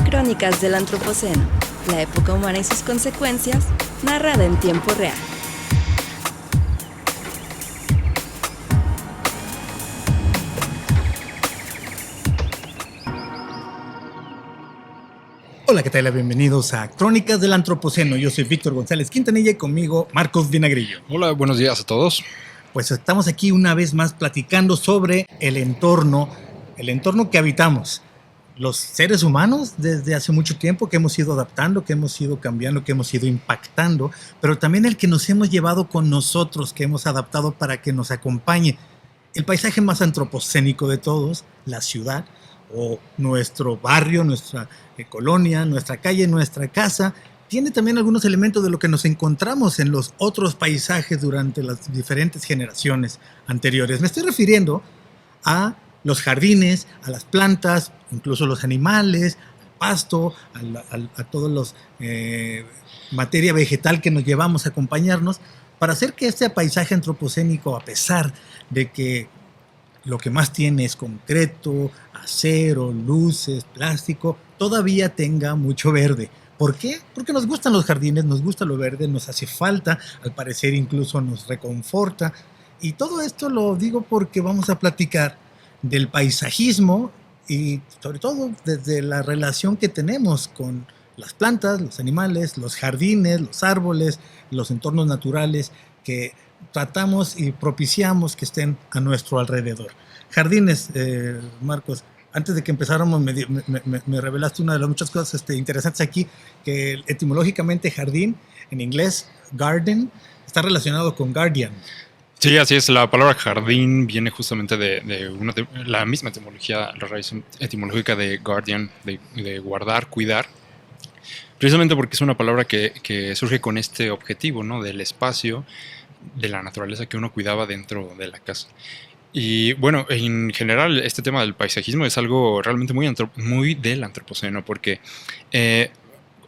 Crónicas del Antropoceno, la época humana y sus consecuencias, narrada en tiempo real. Hola, ¿qué tal? Bienvenidos a Crónicas del Antropoceno. Yo soy Víctor González Quintanilla y conmigo Marcos Vinagrillo. Hola, buenos días a todos. Pues estamos aquí una vez más platicando sobre el entorno que habitamos. Los seres humanos desde hace mucho tiempo que hemos ido adaptando, que hemos ido cambiando, que hemos ido impactando, pero también el que nos hemos llevado con nosotros, que hemos adaptado para que nos acompañe. El paisaje más antropocénico de todos, la ciudad, o nuestro barrio, nuestra colonia, nuestra calle, nuestra casa, tiene también algunos elementos de lo que nos encontramos en los otros paisajes durante las diferentes generaciones anteriores. Me estoy refiriendo a los jardines, a las plantas, incluso los animales, al pasto, a todos los materia vegetal que nos llevamos a acompañarnos para hacer que este paisaje antropocénico, a pesar de que lo que más tiene es concreto, acero, luces, plástico, todavía tenga mucho verde. ¿Por qué? Porque nos gustan los jardines, nos gusta lo verde, nos hace falta, al parecer incluso nos reconforta. Y todo esto lo digo porque vamos a platicar del paisajismo y sobre todo desde la relación que tenemos con las plantas, los animales, los jardines, los árboles, los entornos naturales que tratamos y propiciamos que estén a nuestro alrededor. Jardines, Marcos, antes de que empezáramos me revelaste una de las muchas cosas interesantes aquí, que etimológicamente jardín, en inglés garden, está relacionado con guardian. Sí, así es. La palabra jardín viene justamente de la misma etimología, la raíz etimológica de guardian, de guardar, cuidar. Precisamente porque es una palabra que surge con este objetivo, ¿no? Del espacio, de la naturaleza que uno cuidaba dentro de la casa. Y bueno, en general este tema del paisajismo es algo realmente muy del antropoceno, porque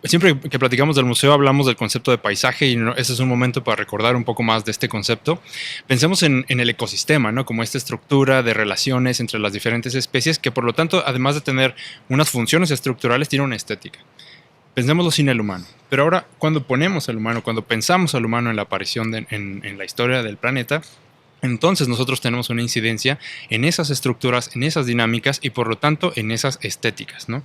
siempre que platicamos del museo hablamos del concepto de paisaje y ese es un momento para recordar un poco más de este concepto. Pensemos en el ecosistema, ¿no? Como esta estructura de relaciones entre las diferentes especies que por lo tanto, además de tener unas funciones estructurales, tiene una estética. Pensémoslo sin el humano. Pero ahora, cuando ponemos al humano, cuando pensamos al humano en la aparición en la historia del planeta, entonces nosotros tenemos una incidencia en esas estructuras, en esas dinámicas y por lo tanto en esas estéticas, ¿no?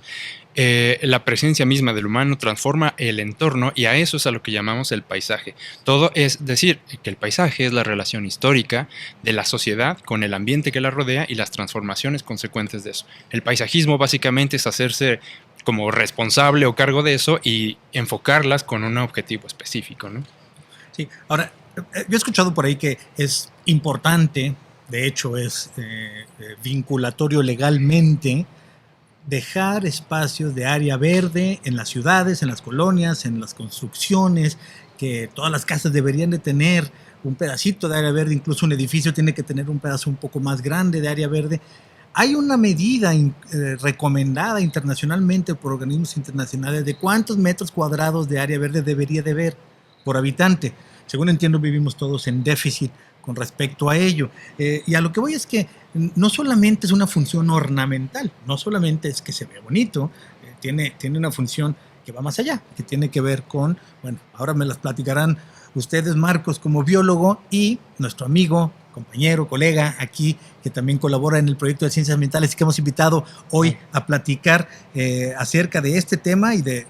La presencia misma del humano transforma el entorno y a eso es a lo que llamamos el paisaje. Todo es decir que el paisaje es la relación histórica de la sociedad con el ambiente que la rodea y las transformaciones consecuentes de eso. El paisajismo básicamente es hacerse como responsable o cargo de eso y enfocarlas con un objetivo específico, ¿no? Sí, ahora, yo he escuchado por ahí que es importante, de hecho es vinculatorio legalmente, dejar espacios de área verde en las ciudades, en las colonias, en las construcciones, que todas las casas deberían de tener un pedacito de área verde, incluso un edificio tiene que tener un pedazo un poco más grande de área verde. Hay una medida recomendada internacionalmente por organismos internacionales de cuántos metros cuadrados de área verde debería de haber por habitante. Según entiendo, vivimos todos en déficit con respecto a ello. Y a lo que voy es que no solamente es una función ornamental, no solamente es que se ve bonito, tiene una función que va más allá, que tiene que ver con, bueno, ahora me las platicarán ustedes, Marcos, como biólogo, y nuestro amigo, compañero, colega aquí, que también colabora en el proyecto de Ciencias Ambientales y que hemos invitado hoy a platicar acerca de este tema y de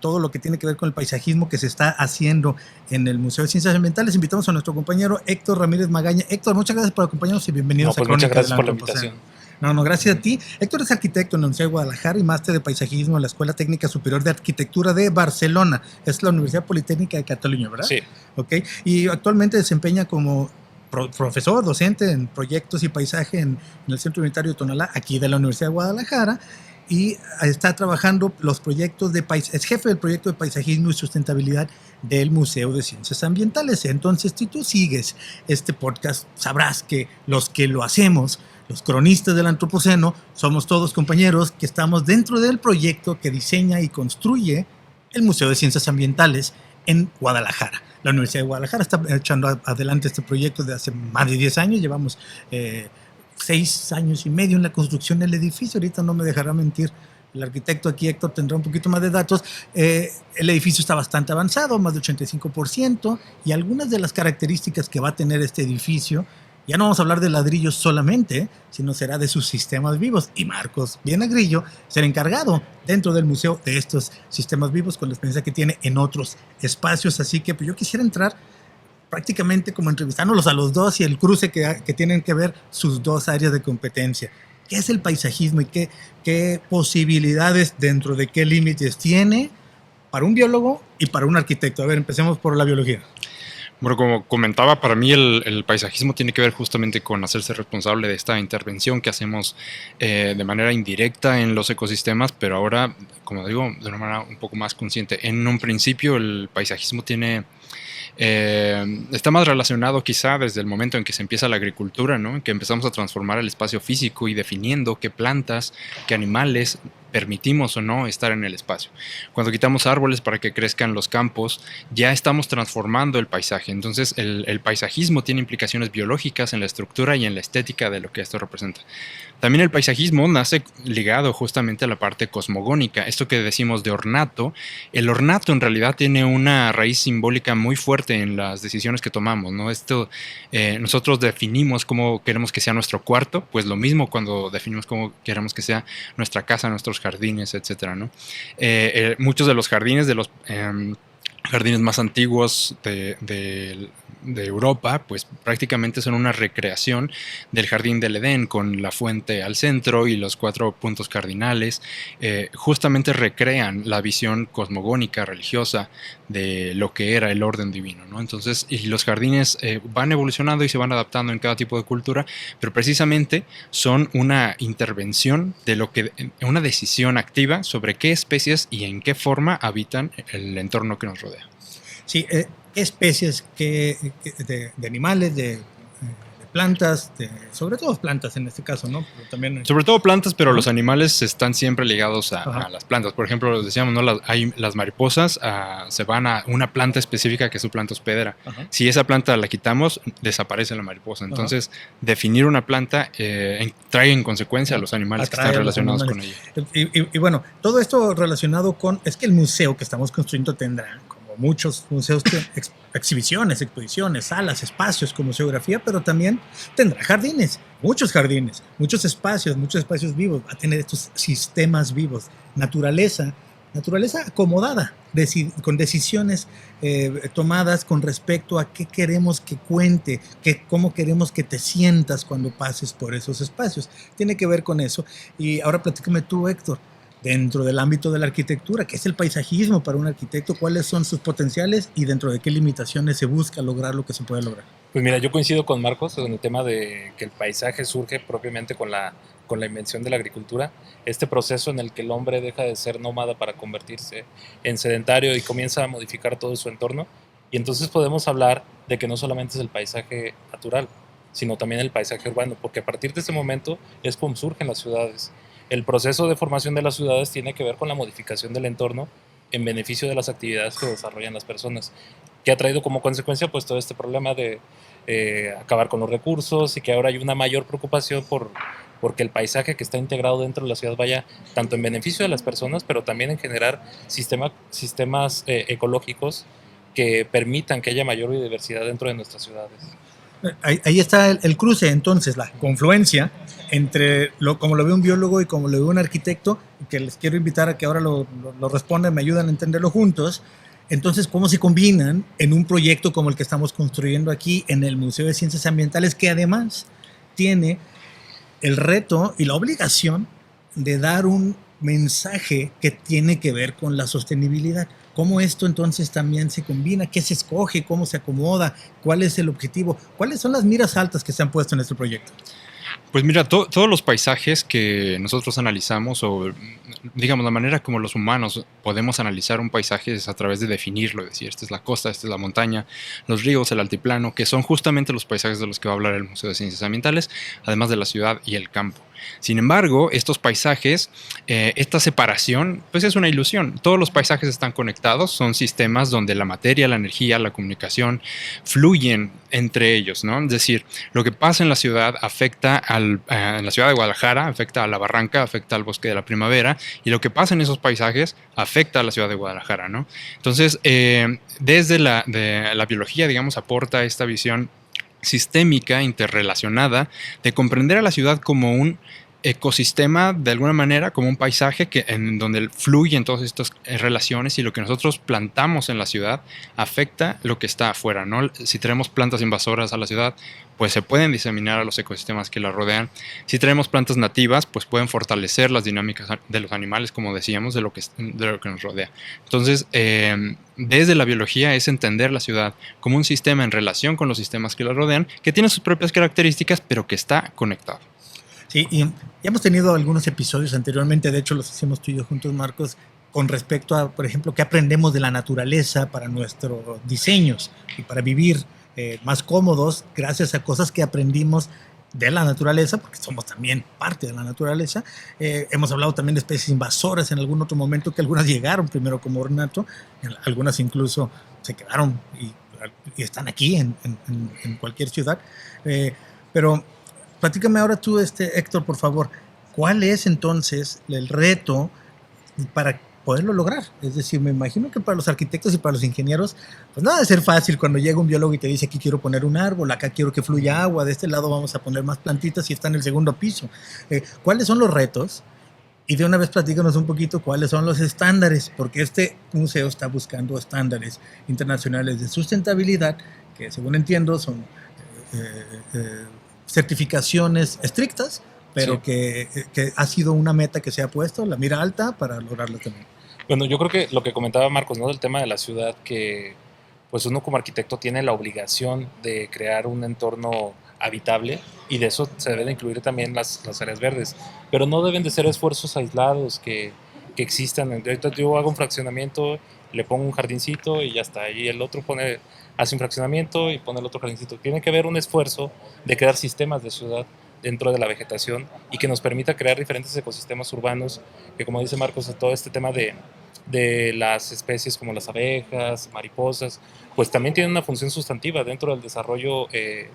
todo lo que tiene que ver con el paisajismo que se está haciendo en el Museo de Ciencias Ambientales. Invitamos a nuestro compañero Héctor Ramírez Magaña. Héctor, muchas gracias por acompañarnos y bienvenidos a Crónicas. Muchas gracias del por la Antropoceno. invitación. No, gracias a ti. Héctor es arquitecto en la Universidad de Guadalajara y máster de paisajismo en la Escuela Técnica Superior de Arquitectura de Barcelona. Es la Universidad Politécnica de Cataluña, ¿verdad? Sí. Okay. Y actualmente desempeña como profesor, docente en proyectos y paisaje en el Centro Unitario de Tonalá, aquí de la Universidad de Guadalajara, y está trabajando los proyectos es jefe del proyecto de paisajismo y sustentabilidad del Museo de Ciencias Ambientales. Entonces, si tú sigues este podcast, sabrás que los que lo hacemos, los cronistas del Antropoceno, somos todos compañeros que estamos dentro del proyecto que diseña y construye el Museo de Ciencias Ambientales en Guadalajara. La Universidad de Guadalajara está echando adelante este proyecto de hace más de 10 años. Llevamos 6 años y medio en la construcción del edificio. Ahorita no me dejará mentir el arquitecto aquí, Héctor, tendrá un poquito más de datos. El edificio está bastante avanzado, más de 85%, y algunas de las características que va a tener este edificio, ya no vamos a hablar de ladrillos solamente, sino será de sus sistemas vivos. Y Marcos Viena-Grillo será encargado dentro del museo de estos sistemas vivos con la experiencia que tiene en otros espacios. Así que pues, yo quisiera entrar prácticamente como entrevistándolos a los dos y el cruce que tienen que ver sus dos áreas de competencia. ¿Qué es el paisajismo y qué posibilidades dentro de qué límites tiene para un biólogo y para un arquitecto? A ver, empecemos por la biología. Bueno, como comentaba, para mí el paisajismo tiene que ver justamente con hacerse responsable de esta intervención que hacemos de manera indirecta en los ecosistemas, pero ahora, como digo, de una manera un poco más consciente. En un principio el paisajismo está más relacionado quizá desde el momento en que se empieza la agricultura, ¿no? En que empezamos a transformar el espacio físico y definiendo qué plantas, qué animales permitimos o no estar en el espacio. Cuando quitamos árboles para que crezcan los campos, ya estamos transformando el paisaje. Entonces el paisajismo tiene implicaciones biológicas en la estructura y en la estética de lo que esto representa. También el paisajismo nace ligado justamente a la parte cosmogónica, esto que decimos de ornato. El ornato en realidad tiene una raíz simbólica muy fuerte en las decisiones que tomamos, ¿no? Nosotros definimos cómo queremos que sea nuestro cuarto, pues lo mismo cuando definimos cómo queremos que sea nuestra casa, nuestros jardines, etcétera, ¿no? Muchos de los jardines, de los jardines más antiguos de Europa, pues prácticamente son una recreación del jardín del Edén, con la fuente al centro y los 4 puntos cardinales. Justamente recrean la visión cosmogónica religiosa de lo que era el orden divino, ¿no? Entonces, y los jardines van evolucionando y se van adaptando en cada tipo de cultura, pero precisamente son una intervención una decisión activa sobre qué especies y en qué forma habitan el entorno que nos rodea. Sí, especies de animales, de plantas, sobre todo plantas en este caso, ¿no? Pero también, sobre todo plantas, pero los animales están siempre ligados a las plantas. Por ejemplo, lo decíamos, ¿no? Las mariposas se van a una planta específica que es su planta hospedera. Ajá. Si esa planta la quitamos, desaparece la mariposa. Entonces, definir una planta trae en consecuencia a los animales que están relacionados con ella. Y bueno, todo esto relacionado con... Es que el museo que estamos construyendo tendrá, como muchos museos, exhibiciones, exposiciones, salas, espacios con museografía, pero también tendrá jardines, muchos espacios vivos, va a tener estos sistemas vivos, naturaleza acomodada, con decisiones tomadas con respecto a qué queremos que cuente, cómo queremos que te sientas cuando pases por esos espacios. Tiene que ver con eso. Y ahora platícame tú, Héctor, dentro del ámbito de la arquitectura, ¿qué es el paisajismo para un arquitecto? ¿Cuáles son sus potenciales y dentro de qué limitaciones se busca lograr lo que se puede lograr? Pues mira, yo coincido con Marcos en el tema de que el paisaje surge propiamente con la invención de la agricultura, este proceso en el que el hombre deja de ser nómada para convertirse en sedentario y comienza a modificar todo su entorno. Y entonces podemos hablar de que no solamente es el paisaje natural, sino también el paisaje urbano, porque a partir de ese momento es como surgen las ciudades. El proceso de formación de las ciudades tiene que ver con la modificación del entorno en beneficio de las actividades que desarrollan las personas, que ha traído como consecuencia pues todo este problema de acabar con los recursos y que ahora hay una mayor preocupación porque el paisaje que está integrado dentro de la ciudad vaya tanto en beneficio de las personas, pero también en generar sistemas ecológicos que permitan que haya mayor biodiversidad dentro de nuestras ciudades. Ahí está el cruce, entonces, la confluencia entre como lo ve un biólogo y como lo ve un arquitecto, que les quiero invitar a que ahora lo respondan, me ayudan a entenderlo juntos. Entonces, ¿cómo se combinan en un proyecto como el que estamos construyendo aquí en el Museo de Ciencias Ambientales, que además tiene el reto y la obligación de dar un mensaje que tiene que ver con la sostenibilidad? ¿Cómo esto entonces también se combina? ¿Qué se escoge? ¿Cómo se acomoda? ¿Cuál es el objetivo? ¿Cuáles son las miras altas que se han puesto en este proyecto? Pues mira, todos los paisajes que nosotros analizamos, o digamos la manera como los humanos podemos analizar un paisaje es a través de definirlo, es decir, esta es la costa, esta es la montaña, los ríos, el altiplano, que son justamente los paisajes de los que va a hablar el Museo de Ciencias Ambientales, además de la ciudad y el campo. Sin embargo, estos paisajes, esta separación, pues es una ilusión. Todos los paisajes están conectados, son sistemas donde la materia, la energía, la comunicación fluyen entre ellos, ¿no? Es decir, lo que pasa en la ciudad afecta en la ciudad de Guadalajara, afecta a la Barranca, afecta al Bosque de la Primavera, y lo que pasa en esos paisajes afecta a la ciudad de Guadalajara, ¿no? Entonces, desde la biología, digamos, aporta esta visión sistémica, interrelacionada, de comprender a la ciudad como un ecosistema, de alguna manera, como un paisaje en donde fluyen todas estas relaciones, y lo que nosotros plantamos en la ciudad afecta lo que está afuera, ¿no? Si traemos plantas invasoras a la ciudad, pues se pueden diseminar a los ecosistemas que la rodean. Si traemos plantas nativas, pues pueden fortalecer las dinámicas de los animales, como decíamos, de lo que nos rodea. Entonces, desde la biología es entender la ciudad como un sistema en relación con los sistemas que la rodean, que tiene sus propias características, pero que está conectado. Sí, y ya hemos tenido algunos episodios anteriormente, de hecho los hicimos tú y yo juntos, Marcos, con respecto a, por ejemplo, qué aprendemos de la naturaleza para nuestros diseños y para vivir más cómodos gracias a cosas que aprendimos de la naturaleza, porque somos también parte de la naturaleza. Hemos hablado también de especies invasoras en algún otro momento, que algunas llegaron primero como ornato, algunas incluso se quedaron y están aquí en cualquier ciudad. Pero platícame ahora tú, Héctor, por favor, ¿cuál es entonces el reto para poderlo lograr? Es decir, me imagino que para los arquitectos y para los ingenieros, pues no debe ser fácil cuando llega un biólogo y te dice: aquí quiero poner un árbol, acá quiero que fluya agua, de este lado vamos a poner más plantitas y está en el segundo piso. ¿Cuáles son los retos? Y de una vez platícanos un poquito cuáles son los estándares, porque este museo está buscando estándares internacionales de sustentabilidad, que según entiendo son certificaciones estrictas, pero sí, que ha sido una meta que se ha puesto, la mira alta, para lograrlo también. Bueno, yo creo que lo que comentaba Marcos, ¿no? Del tema de la ciudad, que pues uno como arquitecto tiene la obligación de crear un entorno habitable, y de eso se deben de incluir también las áreas verdes, pero no deben de ser esfuerzos aislados que existan. Ahorita yo hago un fraccionamiento, le pongo un jardincito y ya está, y el otro hace un fraccionamiento y pone el otro jardincito. Tiene que haber un esfuerzo de crear sistemas de ciudad dentro de la vegetación y que nos permita crear diferentes ecosistemas urbanos, que, como dice Marcos, todo este tema de las especies como las abejas, mariposas, pues también tienen una función sustantiva dentro del desarrollo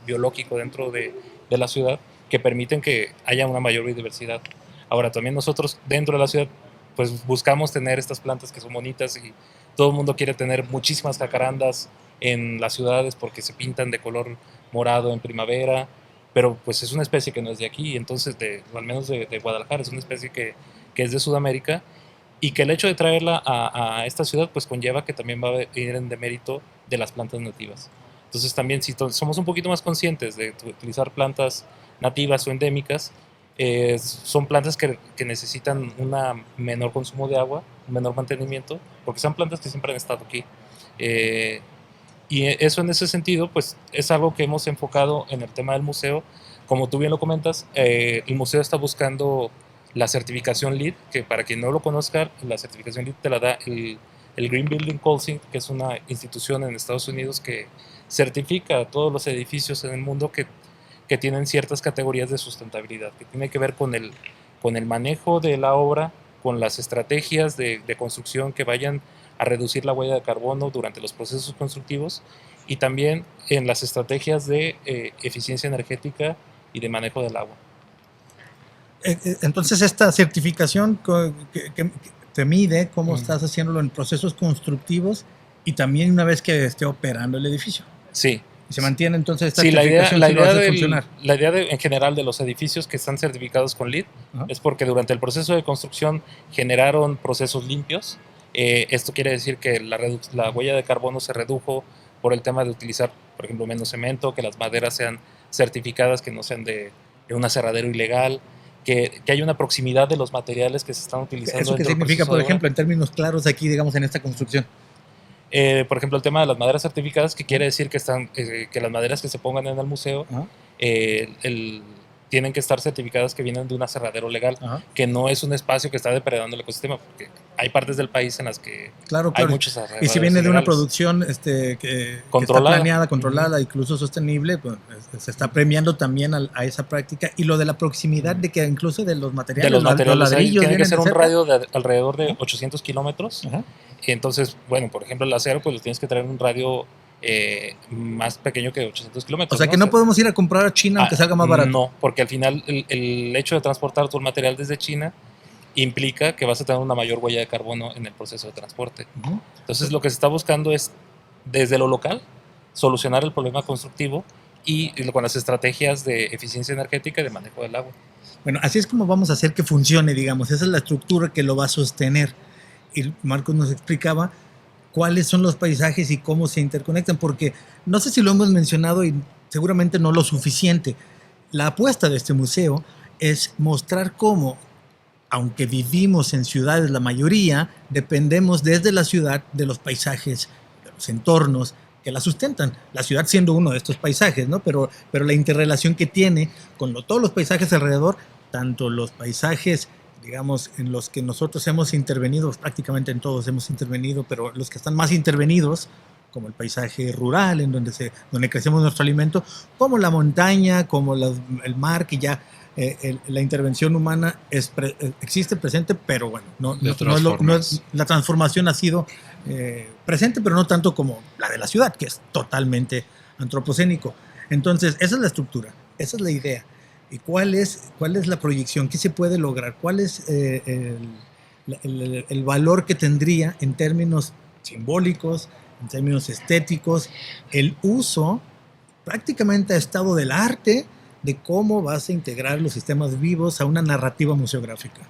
biológico dentro de la ciudad, que permiten que haya una mayor biodiversidad. Ahora, también nosotros dentro de la ciudad pues buscamos tener estas plantas que son bonitas, y todo el mundo quiere tener muchísimas jacarandas en las ciudades porque se pintan de color morado en primavera, pero pues es una especie que no es de aquí, entonces al menos de Guadalajara, es una especie que es de Sudamérica, y que el hecho de traerla a esta ciudad pues conlleva que también va a ir en demérito de las plantas nativas. Entonces también, si somos un poquito más conscientes de utilizar plantas nativas o endémicas, son plantas que necesitan un menor consumo de agua, un menor mantenimiento, porque son plantas que siempre han estado aquí. Y eso, en ese sentido, pues es algo que hemos enfocado en el tema del museo. Como tú bien lo comentas, el museo está buscando la certificación LEED, que, para quien no lo conozca, la certificación LEED te la da el Green Building Council, que es una institución en Estados Unidos que certifica a todos los edificios en el mundo que tienen ciertas categorías de sustentabilidad, que tiene que ver con el manejo de la obra, con las estrategias de construcción que vayan a reducir la huella de carbono durante los procesos constructivos, y también en las estrategias de eficiencia energética y de manejo del agua. Entonces, esta certificación que te mide cómo estás haciéndolo en procesos constructivos y también una vez que esté operando el edificio. Sí. Y se mantiene entonces esta sí, certificación. La idea en general de los edificios que están certificados con LEED es porque durante el proceso de construcción generaron procesos limpios. Esto quiere decir que la huella de carbono se redujo por el tema de utilizar, por ejemplo, menos cemento, que las maderas sean certificadas, que no sean de un aserradero ilegal, que haya una proximidad de los materiales que se están utilizando. ¿Eso qué significa, por ejemplo, en términos claros aquí, digamos, en esta construcción? Por ejemplo, el tema de las maderas certificadas, que quiere decir que las maderas que se pongan en el museo, tienen que estar certificadas que vienen de un aserradero legal, Ajá. que no es un espacio que está depredando el ecosistema, porque hay partes del país en las que Claro, hay claro. muchos Y aserraderos si viene de una ilegales. producción que está Controlada. planeada, controlada, incluso sostenible, pues, se está premiando también a esa práctica. Y lo de la proximidad de que incluso de los materiales, De los materiales, ladrillos tiene que vienen ser de un cerca. radio de alrededor de 800 kilómetros. Ajá. Y entonces, bueno, por ejemplo, el acero, pues lo tienes que traer en un radio más pequeño que 800 kilómetros. O sea que no podemos ir a comprar a China aunque salga más barato. No, porque al final el hecho de transportar todo el material desde China implica que vas a tener una mayor huella de carbono en el proceso de transporte. Ujú. Entonces, lo que se está buscando es, desde lo local, solucionar el problema constructivo y con las estrategias de eficiencia energética y de manejo del agua. Bueno, así es como vamos a hacer que funcione, digamos. Esa es la estructura que lo va a sostener. Y Marcos nos explicaba cuáles son los paisajes y cómo se interconectan, porque no sé si lo hemos mencionado y seguramente no lo suficiente. La apuesta de este museo es mostrar cómo, aunque vivimos en ciudades la mayoría, dependemos desde la ciudad de los paisajes, de los entornos que la sustentan. La ciudad siendo uno de estos paisajes, ¿no? Pero la interrelación que tiene con todos los paisajes alrededor, tanto los paisajes, digamos, en los que nosotros hemos intervenido, prácticamente en todos hemos intervenido, pero los que están más intervenidos, como el paisaje rural, en donde crecemos nuestro alimento, como la montaña, como el mar, que ya la intervención humana existe presente, pero bueno, la transformación ha sido presente, pero no tanto como la de la ciudad, que es totalmente antropocénico. Entonces, esa es la estructura, esa es la idea. ¿Y cuál es la proyección? ¿Qué se puede lograr? ¿Cuál es el valor que tendría en términos simbólicos, en términos estéticos, el uso prácticamente a estado del arte de cómo vas a integrar los sistemas vivos a una narrativa museográfica?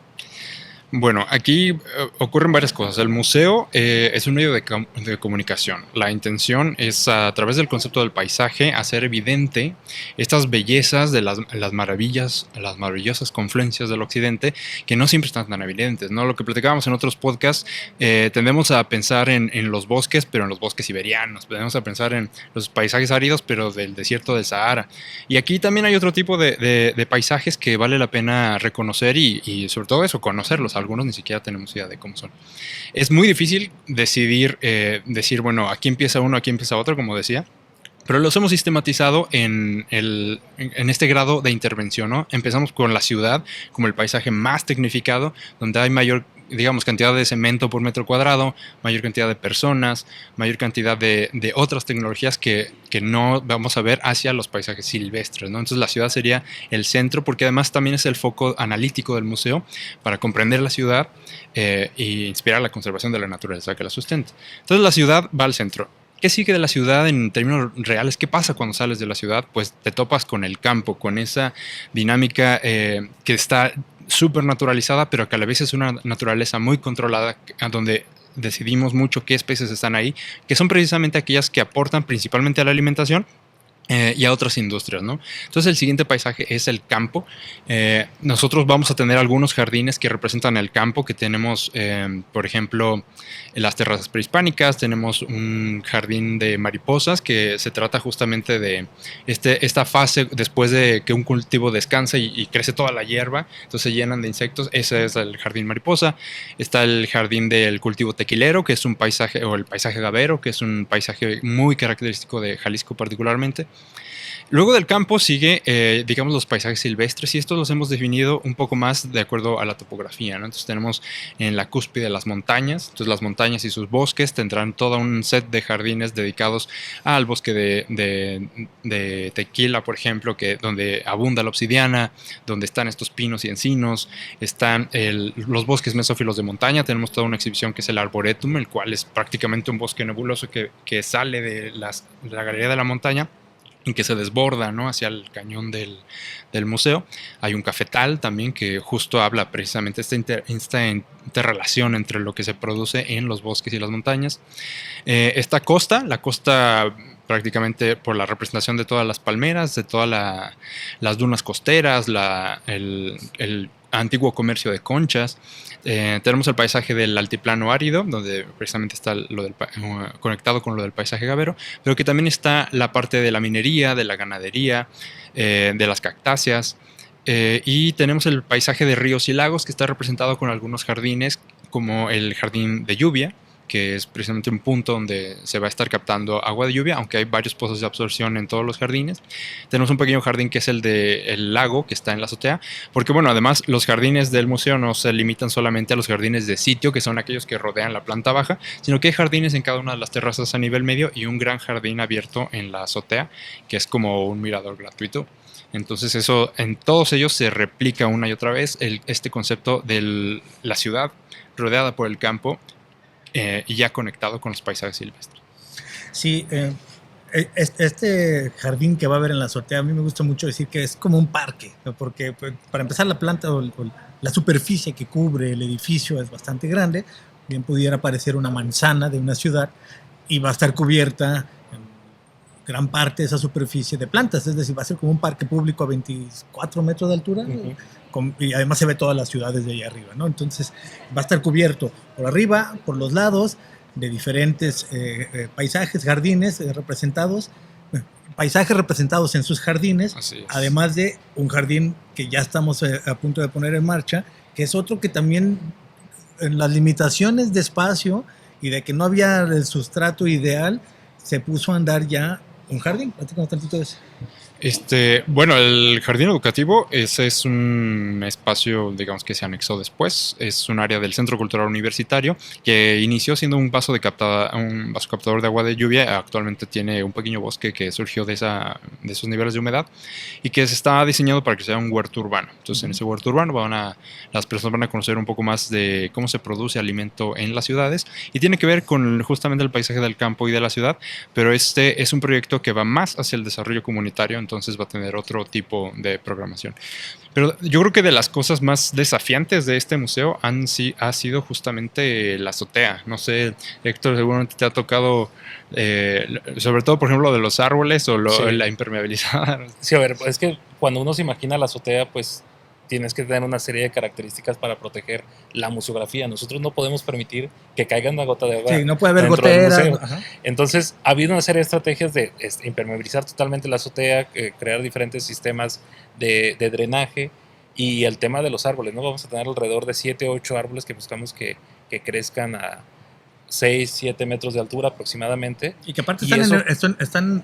Bueno, aquí ocurren varias cosas. El museo es un medio de comunicación. La intención es, a través del concepto del paisaje, hacer evidente estas bellezas de las maravillosas confluencias del occidente, que no siempre están tan evidentes, ¿no? Lo que platicábamos en otros podcasts, tendemos a pensar en los bosques, pero en los bosques siberianos. Tendemos a pensar en los paisajes áridos, pero del desierto del Sahara. Y aquí también hay otro tipo de paisajes que vale la pena reconocer y sobre todo eso, conocerlos. Algunos ni siquiera tenemos idea de cómo son. Es muy difícil decir, bueno, aquí empieza uno, aquí empieza otro, como decía, pero los hemos sistematizado en este grado de intervención, ¿no? Empezamos con la ciudad como el paisaje más tecnificado, donde hay mayor, digamos, cantidad de cemento por metro cuadrado, mayor cantidad de personas, mayor cantidad de otras tecnologías que no vamos a ver hacia los paisajes silvestres, ¿no? Entonces la ciudad sería el centro, porque además también es el foco analítico del museo para comprender la ciudad e inspirar la conservación de la naturaleza que la sustenta. Entonces la ciudad va al centro. ¿Qué sigue de la ciudad en términos reales? ¿Qué pasa cuando sales de la ciudad? Pues te topas con el campo, con esa dinámica que está súper naturalizada, pero que a la vez es una naturaleza muy controlada, donde decidimos mucho qué especies están ahí, que son precisamente aquellas que aportan principalmente a la alimentación y a otras industrias, ¿no? Entonces el siguiente paisaje es el campo. Nosotros vamos a tener algunos jardines que representan el campo, que tenemos, por ejemplo, las terrazas prehispánicas, tenemos un jardín de mariposas que se trata justamente de esta fase después de que un cultivo descansa y crece toda la hierba, entonces se llenan de insectos. Ese es el jardín mariposa. Está el jardín del cultivo tequilero, que es un paisaje, o el paisaje gavero, que es un paisaje muy característico de Jalisco particularmente. Luego del campo sigue, digamos, los paisajes silvestres, y estos los hemos definido un poco más de acuerdo a la topografía, ¿no? Entonces tenemos en la cúspide las montañas. Entonces las montañas y sus bosques tendrán todo un set de jardines dedicados al bosque de tequila, por ejemplo, donde abunda la obsidiana, donde están estos pinos y encinos. Están los bosques mesófilos de montaña. Tenemos toda una exhibición que es el Arboretum, el cual es prácticamente un bosque nebuloso que sale de la galería de la montaña y que se desborda, ¿no?, hacia el cañón del museo. Hay un cafetal también que justo habla precisamente de esta interrelación entre lo que se produce en los bosques y las montañas. Esta la costa prácticamente por la representación de todas las palmeras, de todas las dunas costeras, el antiguo comercio de conchas. Tenemos el paisaje del altiplano árido, donde precisamente está conectado con lo del paisaje gavero, pero que también está la parte de la minería, de la ganadería, de las cactáceas. Y tenemos el paisaje de ríos y lagos, que está representado con algunos jardines, como el jardín de lluvia, que es precisamente un punto donde se va a estar captando agua de lluvia, aunque hay varios pozos de absorción en todos los jardines. Tenemos un pequeño jardín que es el del lago, que está en la azotea, porque bueno, además los jardines del museo no se limitan solamente a los jardines de sitio, que son aquellos que rodean la planta baja, sino que hay jardines en cada una de las terrazas a nivel medio y un gran jardín abierto en la azotea, que es como un mirador gratuito. Entonces eso, en todos ellos se replica una y otra vez este concepto de la ciudad rodeada por el campo, y ya conectado con los paisajes silvestres. Sí, este jardín que va a haber en la azotea, a mí me gusta mucho decir que es como un parque, ¿no? Porque pues, para empezar la planta o la superficie que cubre el edificio es bastante grande, bien pudiera parecer una manzana de una ciudad y va a estar cubierta en gran parte de esa superficie de plantas, es decir, va a ser como un parque público a 24 metros de altura. Y además se ve todas las ciudades de ahí arriba, ¿no? Entonces va a estar cubierto por arriba, por los lados, de diferentes paisajes, jardines representados, paisajes representados en sus jardines, además de un jardín que ya estamos a punto de poner en marcha, que es otro que también, en las limitaciones de espacio y de que no había el sustrato ideal, se puso a andar ya un jardín. Platícanos tantito de eso. Bueno, el jardín educativo, ese es un espacio, digamos, que se anexó después. Es un área del Centro Cultural Universitario que inició siendo un vaso captador de agua de lluvia. Actualmente tiene un pequeño bosque que surgió de esos niveles de humedad y que se está diseñado para que sea un huerto urbano. Entonces, en ese huerto urbano las personas van a conocer un poco más de cómo se produce alimento en las ciudades, y tiene que ver con justamente el paisaje del campo y de la ciudad, pero este es un proyecto que va más hacia el desarrollo comunitario, entonces va a tener otro tipo de programación. Pero yo creo que de las cosas más desafiantes de este museo ha sido justamente la azotea. No sé, Héctor, seguramente te ha tocado, sobre todo, por ejemplo, lo de los árboles o la impermeabilizada. Sí, a ver, es que cuando uno se imagina la azotea, pues tienes que tener una serie de características para proteger la museografía. Nosotros no podemos permitir que caiga una gota de agua. Sí, no puede haber goteras. Entonces, ha habido una serie de estrategias de impermeabilizar totalmente la azotea, crear diferentes sistemas de drenaje, y el tema de los árboles, ¿no? Vamos a tener alrededor de 7 o 8 árboles que buscamos que crezcan a 6, 7 metros de altura aproximadamente. Y que aparte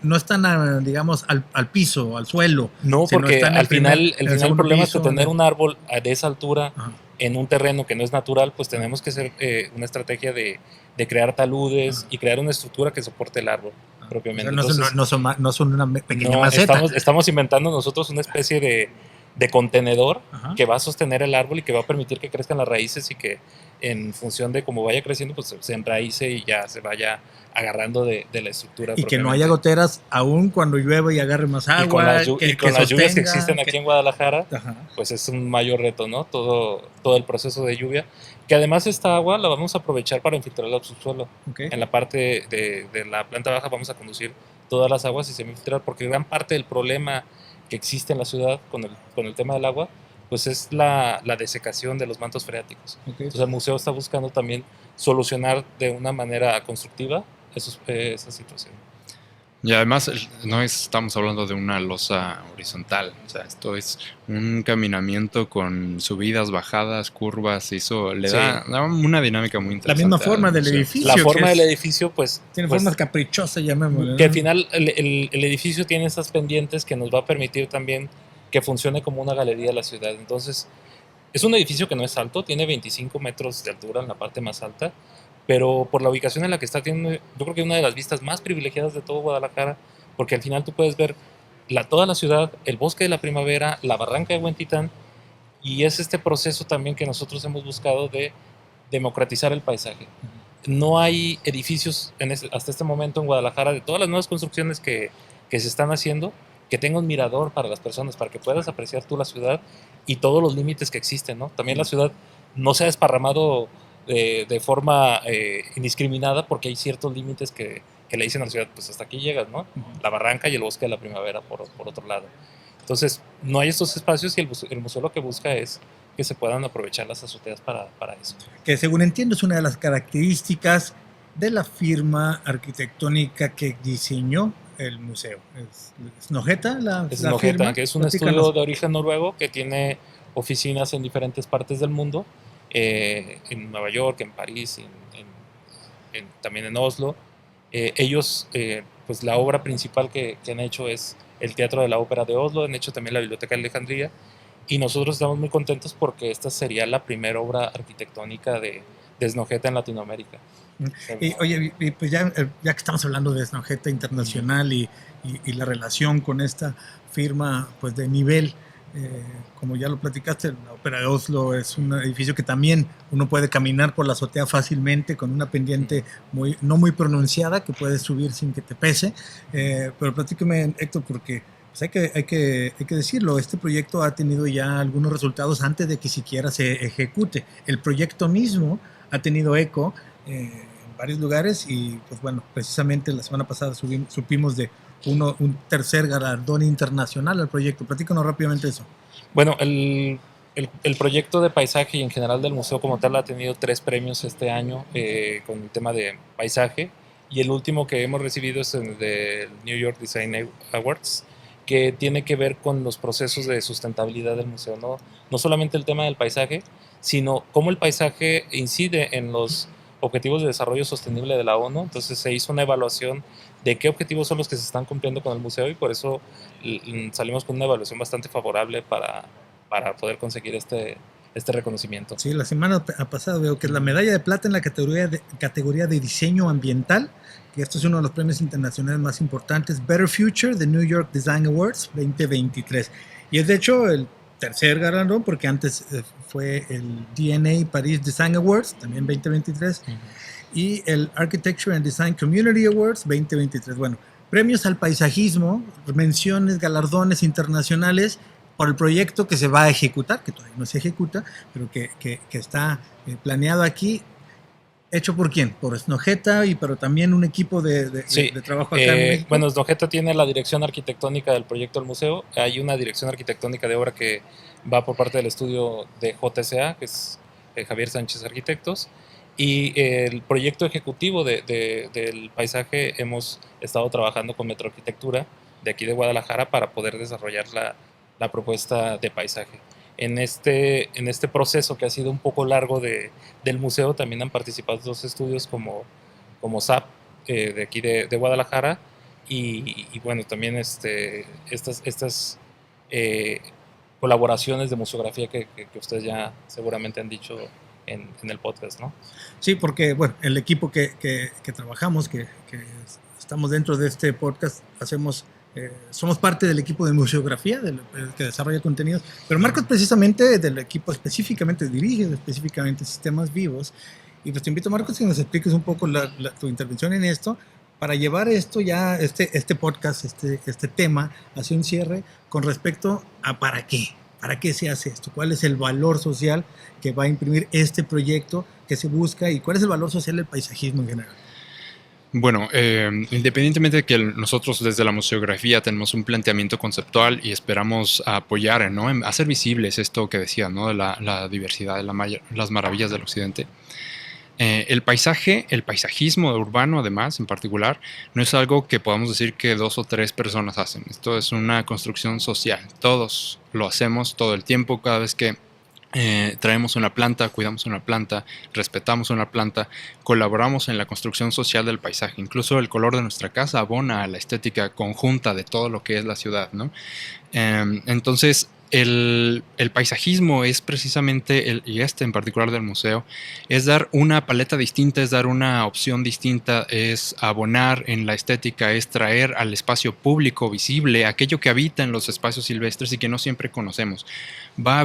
no están, digamos, al piso, al suelo. No, porque al final el problema es que tener un árbol de esa altura en un terreno que no es natural, pues tenemos que hacer una estrategia de crear taludes y crear una estructura que soporte el árbol propiamente. O sea, no son una pequeña maceta. Estamos inventando nosotros una especie de contenedor que va a sostener el árbol y que va a permitir que crezcan las raíces, y que en función de cómo vaya creciendo, pues se enraíce y ya se vaya agarrando de la estructura. Y que no haya goteras aún cuando llueve y agarre más agua. Y con las lluvias que existen aquí en Guadalajara, pues es un mayor reto, ¿no? Todo el proceso de lluvia. Que además esta agua la vamos a aprovechar para infiltrarla al subsuelo. En la parte de la planta baja vamos a conducir todas las aguas y semifiltrar, porque gran parte del problema que existe en la ciudad con el tema del agua, pues es la desecación de los mantos freáticos. Entonces el museo está buscando también solucionar de una manera constructiva esa situación. Y además no estamos hablando de una losa horizontal, o sea, esto es un caminamiento con subidas, bajadas, curvas, y eso le da una dinámica muy interesante. La misma forma del edificio. La forma del edificio, pues... Tiene formas caprichosas, llamémosle. Que al final el edificio tiene esas pendientes que nos va a permitir también que funcione como una galería de la ciudad. Entonces, es un edificio que no es alto, tiene 25 metros de altura en la parte más alta, pero por la ubicación en la que está, yo creo que es una de las vistas más privilegiadas de todo Guadalajara, porque al final tú puedes ver toda la ciudad, el bosque de la primavera, la barranca de Huentitán, y es este proceso también que nosotros hemos buscado de democratizar el paisaje. No hay edificios hasta este momento en Guadalajara, de todas las nuevas construcciones que se están haciendo, que tenga un mirador para las personas, para que puedas apreciar tú la ciudad y todos los límites que existen, ¿no? También la ciudad no se ha desparramado de forma indiscriminada, porque hay ciertos límites que le dicen a la ciudad, pues hasta aquí llegas, ¿no? La barranca y el bosque de la primavera por otro lado. Entonces, no hay estos espacios, y el museo lo que busca es que se puedan aprovechar las azoteas para eso. Que según entiendo es una de las características de la firma arquitectónica que diseñó el museo? ¿Es Snøhetta la Snøhetta, firma? que es un Platícanos. estudio de origen noruego que tiene oficinas en diferentes partes del mundo, en Nueva York, en París, también en Oslo. Ellos, pues la obra principal que han hecho es el Teatro de la Ópera de Oslo, han hecho también la Biblioteca de Alejandría, y nosotros estamos muy contentos porque esta sería la primera obra arquitectónica de Snøhetta en Latinoamérica. Y, oye, pues ya que estamos hablando de Snøhetta Internacional y la relación con esta firma pues de nivel, como ya lo platicaste, la Ópera de Oslo es un edificio que también uno puede caminar por la azotea fácilmente con una pendiente no muy pronunciada que puedes subir sin que te pese. Pero platícame, Héctor, porque pues hay que decirlo, este proyecto ha tenido ya algunos resultados antes de que siquiera se ejecute. El proyecto mismo ha tenido eco en varios lugares y pues bueno, precisamente la semana pasada supimos de un tercer galardón internacional al proyecto. Platícanos rápidamente eso. Bueno, el proyecto de paisaje y en general del museo como tal ha tenido 3 premios este año con el tema de paisaje, y el último que hemos recibido es el del New York Design Awards, que tiene que ver con los procesos de sustentabilidad del museo, no solamente el tema del paisaje, sino cómo el paisaje incide en los objetivos de desarrollo sostenible de la ONU. Entonces se hizo una evaluación de qué objetivos son los que se están cumpliendo con el museo, y por eso salimos con una evaluación bastante favorable para poder conseguir este reconocimiento. Sí, la semana pasada veo que es la medalla de plata en la categoría de diseño ambiental, que esto es uno de los premios internacionales más importantes, Better Future, de New York Design Awards 2023. Y es de hecho el tercer galardón, porque antes fue el DNA Paris Design Awards, también 2023, y el Architecture and Design Community Awards 2023. Bueno, premios al paisajismo, menciones, galardones internacionales por el proyecto que se va a ejecutar, que todavía no se ejecuta, pero que está planeado aquí. ¿Hecho por quién? Por Snøhetta, pero también un equipo de trabajo acá en México. Bueno, Snøhetta tiene la dirección arquitectónica del proyecto del museo. Hay una dirección arquitectónica de obra que va por parte del estudio de JSA, que es Javier Sánchez Arquitectos. Y el proyecto ejecutivo del paisaje hemos estado trabajando con Metroarquitectura de aquí de Guadalajara para poder desarrollar la propuesta de paisaje. En este proceso, que ha sido un poco largo del museo, también han participado 2 estudios como SAP de aquí de Guadalajara, y bueno, también estas colaboraciones de museografía que ustedes ya seguramente han dicho en el podcast, ¿no? Sí, porque bueno, el equipo que trabajamos, que estamos dentro de este podcast, somos parte del equipo de museografía que desarrolla contenidos, pero Marcos precisamente del equipo específicamente dirige específicamente sistemas vivos, y pues te invito, Marcos, que nos expliques un poco tu intervención en esto para llevar esto ya, este podcast, este tema hacia un cierre con respecto a para qué se hace esto, cuál es el valor social que va a imprimir este proyecto que se busca y cuál es el valor social del paisajismo en general. Bueno, independientemente de que nosotros desde la museografía tenemos un planteamiento conceptual y esperamos apoyar, ¿no?, hacer visibles esto que decía, ¿no?, de la diversidad, de las maravillas del occidente. El paisajismo urbano, además, en particular, no es algo que podamos decir que 2 o 3 personas hacen. Esto es una construcción social. Todos lo hacemos todo el tiempo, cada vez que traemos una planta, cuidamos una planta, respetamos una planta, colaboramos en la construcción social del paisaje. Incluso el color de nuestra casa abona a la estética conjunta de todo lo que es la ciudad, ¿no? Entonces, el paisajismo es precisamente, y en particular del museo, es dar una paleta distinta, es dar una opción distinta, es abonar en la estética, es traer al espacio público visible aquello que habita en los espacios silvestres y que no siempre conocemos. Van a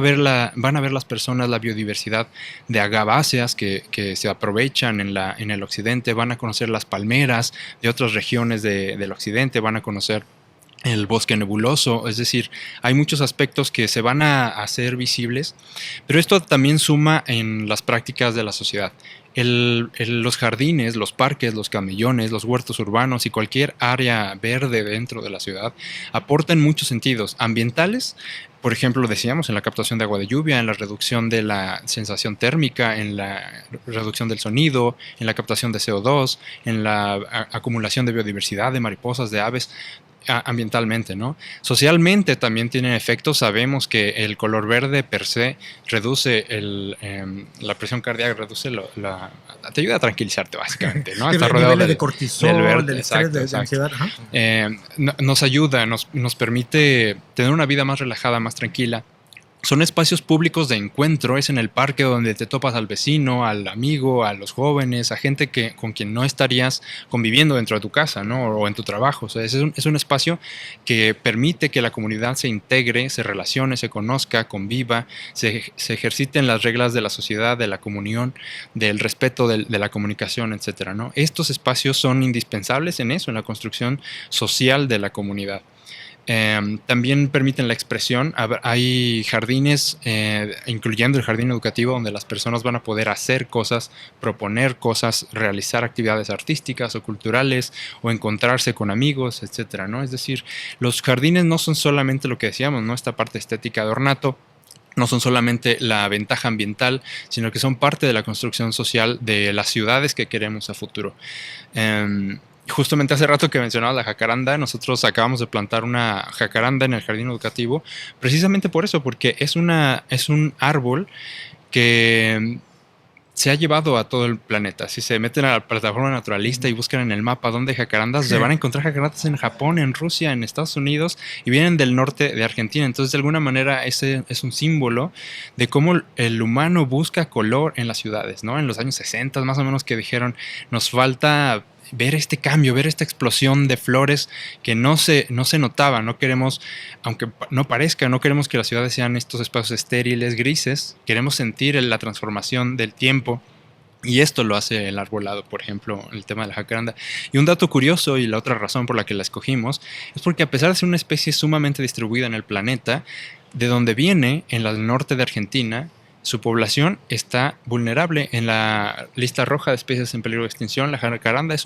ver las personas la biodiversidad de agaváceas que se aprovechan en el occidente, van a conocer las palmeras de otras regiones del occidente, van a conocer el bosque nebuloso, es decir, hay muchos aspectos que se van a hacer visibles, pero esto también suma en las prácticas de la sociedad. Los jardines, los parques, los camellones, los huertos urbanos y cualquier área verde dentro de la ciudad aportan muchos sentidos ambientales. Por ejemplo, decíamos en la captación de agua de lluvia, en la reducción de la sensación térmica, en la reducción del sonido, en la captación de CO2, en la acumulación de biodiversidad, de mariposas, de aves, ambientalmente, ¿no? Socialmente también tienen efectos. Sabemos que el color verde per se reduce la presión cardíaca, reduce te ayuda a tranquilizarte básicamente, ¿no? Está rodeado de cortisol, del verde, del estrés, de ansiedad. Nos ayuda, nos permite tener una vida más relajada, más tranquila. Son espacios públicos de encuentro, es en el parque donde te topas al vecino, al amigo, a los jóvenes, a gente con quien no estarías conviviendo dentro de tu casa, ¿no? O en tu trabajo. O sea, es un espacio que permite que la comunidad se integre, se relacione, se conozca, conviva, se ejerciten las reglas de la sociedad, de la comunión, del respeto de la comunicación, etcétera, ¿no? Estos espacios son indispensables en eso, en la construcción social de la comunidad. También permiten la expresión. Hay jardines, incluyendo el jardín educativo, donde las personas van a poder hacer cosas, proponer cosas, realizar actividades artísticas o culturales o encontrarse con amigos, etcétera, ¿no? Es decir, los jardines no son solamente lo que decíamos, ¿no? Esta parte estética de ornato. No son solamente la ventaja ambiental, sino que son parte de la construcción social de las ciudades que queremos a futuro. Justamente hace rato que mencionaba la jacaranda, nosotros acabamos de plantar una jacaranda en el jardín educativo, precisamente por eso, porque es un árbol que se ha llevado a todo el planeta. Si se meten a la plataforma naturalista y buscan en el mapa dónde hay jacarandas, se van a encontrar jacarandas en Japón, en Rusia, en Estados Unidos, y vienen del norte de Argentina. Entonces, de alguna manera, ese es un símbolo de cómo el humano busca color en las ciudades, ¿no? En los años 60, más o menos, que dijeron, nos falta ver este cambio, ver esta explosión de flores que no se notaba. No queremos, aunque no parezca, no queremos que las ciudades sean estos espacios estériles, grises. Queremos sentir la transformación del tiempo. Y esto lo hace el arbolado, por ejemplo, el tema de la jacaranda. Y un dato curioso, y la otra razón por la que la escogimos, es porque a pesar de ser una especie sumamente distribuida en el planeta, de donde viene, en el norte de Argentina, su población está vulnerable en la lista roja de especies en peligro de extinción. La jacaranda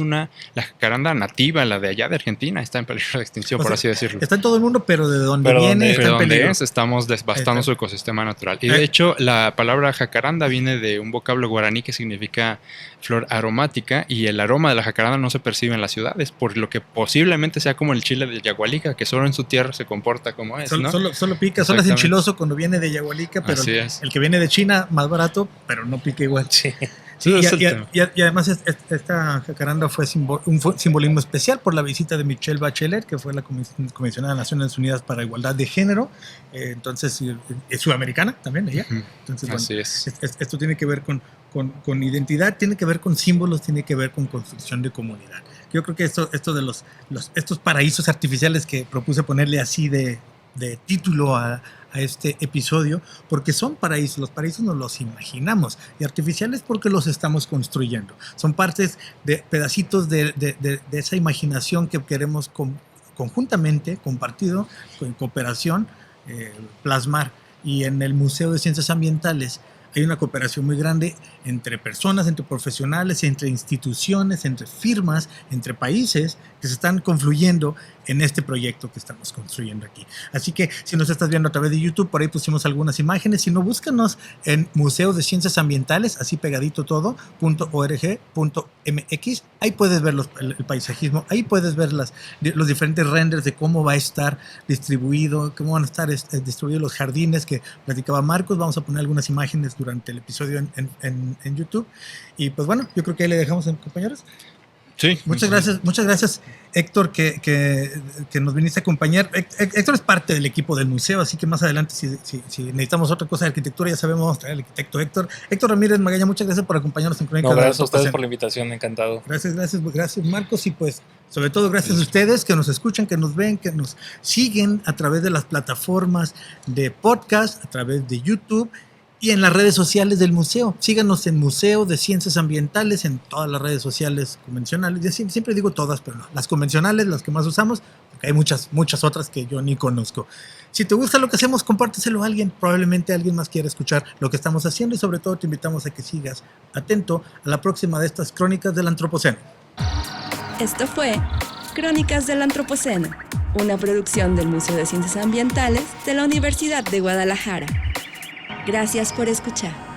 la jacaranda nativa, la de allá de Argentina, está en peligro de extinción, por así decirlo. Está en todo el mundo, pero de donde viene está en peligro. Estamos devastando su ecosistema natural. Y de hecho, la palabra jacaranda viene de un vocablo guaraní que significa flor aromática, y el aroma de la jacaranda no se percibe en las ciudades, por lo que posiblemente sea como el chile de Yagualica, que solo en su tierra se comporta como es, ¿no? Solo pica, solo es enchiloso cuando viene de Yagualica, pero el que viene de China, más barato, pero no pica igual. Sí. Y además esta jacaranda fue un simbolismo especial por la visita de Michelle Bachelet, que fue la comisionada de Naciones Unidas para Igualdad de Género. Entonces, es sudamericana también ella. Entonces, bueno, así es. Esto tiene que ver con identidad, tiene que ver con símbolos, tiene que ver con construcción de comunidad. Yo creo que esto de estos paraísos artificiales que propuse ponerle así de título a este episodio, porque son paraísos. Los paraísos nos los imaginamos, y artificiales porque los estamos construyendo. Son partes de pedacitos de esa imaginación que queremos conjuntamente, compartido, en cooperación, plasmar. Y en el Museo de Ciencias Ambientales hay una cooperación muy grande entre personas, entre profesionales, entre instituciones, entre firmas, entre países que se están confluyendo en este proyecto que estamos construyendo aquí. Así que si nos estás viendo a través de YouTube, por ahí pusimos algunas imágenes. Si no, búscanos en Museo de Ciencias Ambientales, así pegadito todo, .org.mx. Ahí puedes ver el paisajismo, ahí puedes ver los diferentes renders de cómo va a estar distribuido, cómo van a estar distribuidos los jardines que platicaba Marcos. Vamos a poner algunas imágenes durante el episodio en YouTube. Y pues bueno, yo creo que ahí le dejamos, compañeros. Sí. Muchas gracias, Héctor, que nos viniste a acompañar. Héctor es parte del equipo del museo, así que más adelante, si necesitamos otra cosa de arquitectura, ya sabemos, vamos a traer al arquitecto Héctor. Héctor Ramírez Magaña, muchas gracias por acompañarnos en Crónica. Gracias a ustedes por la invitación, encantado. Gracias, Marcos, y pues sobre todo gracias a ustedes que nos escuchan, que nos ven, que nos siguen a través de las plataformas de podcast, a través de YouTube. y en las redes sociales del museo. Síganos en Museo de Ciencias Ambientales, en todas las redes sociales convencionales. Ya siempre digo todas, pero no. Las convencionales, las que más usamos, porque hay muchas otras que yo ni conozco. Si te gusta lo que hacemos, compárteselo a alguien. Probablemente alguien más quiera escuchar lo que estamos haciendo y sobre todo te invitamos a que sigas atento a la próxima de estas Crónicas del Antropoceno. Esto fue Crónicas del Antropoceno, una producción del Museo de Ciencias Ambientales de la Universidad de Guadalajara. Gracias por escuchar.